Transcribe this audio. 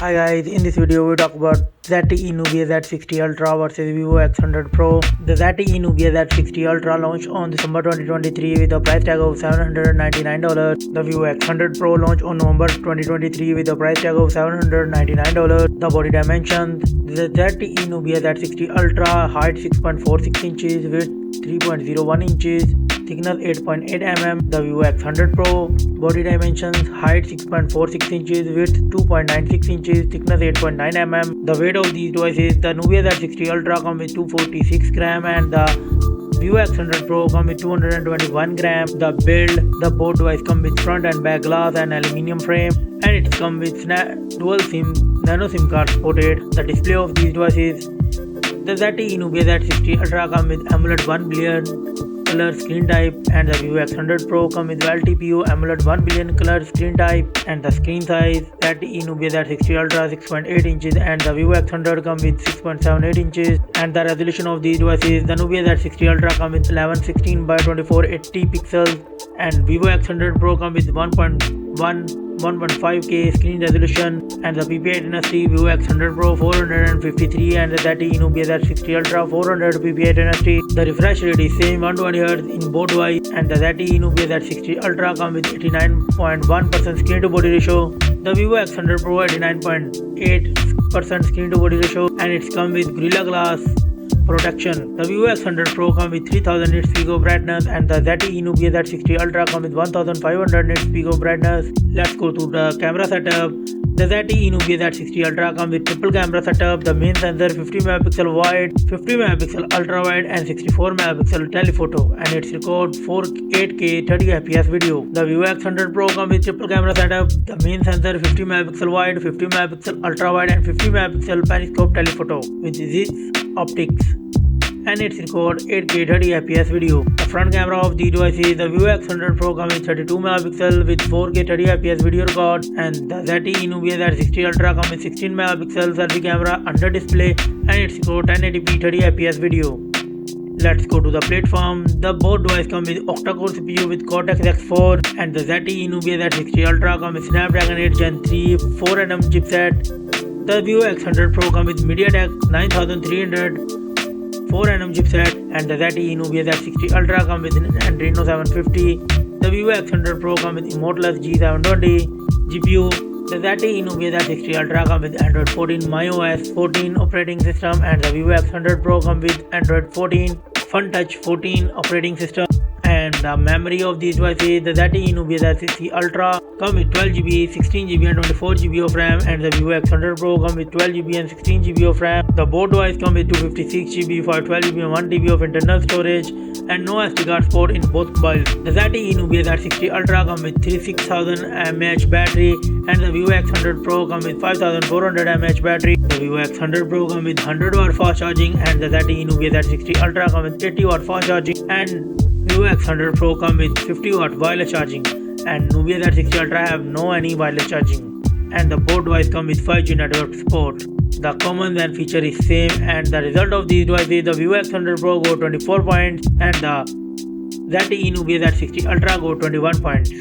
Hi guys, in this video we talk about ZTE Nubia Z60 Ultra versus Vivo X100 Pro. The ZTE Nubia Z60 Ultra launched on December 2023 with a price tag of $799. The Vivo X100 Pro launched on November 2023 with a price tag of $799. The body dimensions: the ZTE Nubia Z60 Ultra, height 6.46 inches, width 3.01 inches, thickness 8.8 mm. The Vivo X100 Pro, body dimensions: height 6.46 inches, width 2.96 inches, thickness 8.9 mm. The weight of these devices: the Nubia Z60 Ultra comes with 246 gram and the Vivo X100 Pro comes with 221 gram. The build: the both devices come with front and back glass and aluminium frame, and it comes with dual SIM nano SIM card supported. The display of these devices: the ZTE Nubia Z60 Ultra comes with AMOLED 1 billion color screen type, and the Vivo X100 Pro comes with dual TPO AMOLED 1 billion color screen type. And the screen size: ZTE Nubia Z60 Ultra 6.8 inches and the Vivo X100 comes with 6.78 inches. And the resolution of these devices: the Nubia Z60 Ultra comes with 1116 by 2480 pixels and Vivo X100 Pro comes with 1.5K screen resolution. And the PPI dynasty: Vivo X100 Pro 453 and the ZTE Nubia Z60 Ultra 400 PPI dynasty. The refresh rate is same 120Hz in both devices, and the ZTE Nubia Z60 Ultra comes with 89.1% screen to body ratio. The Vivo X100 Pro 89.8% screen to body ratio, and it comes with Gorilla Glass protection. The Vivo X100 Pro comes with 3000 nits peak of brightness and the ZTE Nubia Z60 Ultra comes with 1500 nits peak of brightness. Let's go to the camera setup. The ZTE Nubia Z60 Ultra comes with triple camera setup. The main sensor 50 megapixel wide, 50 megapixel ultra wide and 64 megapixel telephoto, and it records 8K 30 fps video. The Vivo X100 Pro comes with triple camera setup. The main sensor 50 megapixel wide, 50 megapixel ultra wide and 50 megapixel periscope telephoto with ZTE optics, and it records 8K 30 fps video. The front camera of the device is: the Vivo X100 Pro comes with 32 megapixel with 4K 30 fps video record, and the ZTE Nubia Z60 Ultra comes with 16 megapixel selfie camera under display, and it records 1080p 30 fps video. Let's go to the platform. The both devices come with octa-core CPU with Cortex X4, and the ZTE Nubia Z60 Ultra comes with Snapdragon 8 Gen 3 4nm chipset. The Vivo X100 Pro comes with MediaTek 9300 4nm chipset, and the ZTE Nubia Z60 Ultra comes with Adreno 750. The Vivo X100 Pro comes with Immortals G720 GPU. The ZTE Nubia Z60 Ultra comes with Android 14 MyOS 14 operating system, and the Vivo X100 Pro comes with Android 14 FunTouch 14 operating system. And the memory of these devices: the ZTE Nubia Z60 Ultra comes with 12GB, 16GB and 24GB of RAM, and the Vivo X100 Pro comes with 12GB and 16GB of RAM. The both devices come with 256GB, 512GB and 1TB of internal storage, and no SD card support in both mobiles. The ZTE Nubia Z60 Ultra comes with 6000 mAh battery, and the Vivo X100 Pro comes with 5400 mAh battery. The Vivo X100 Pro comes with 100W fast charging, and the ZTE Nubia Z60 Ultra comes with 80W fast charging, and Vivo X100 Pro comes with 50W wireless charging, and Nubia Z60 Ultra have no any wireless charging, and the both devices come with 5G network support. The common and feature is same, and the result of these devices: the Vivo X100 Pro go 24 points, and the ZTE Nubia Z60 Ultra go 21 points.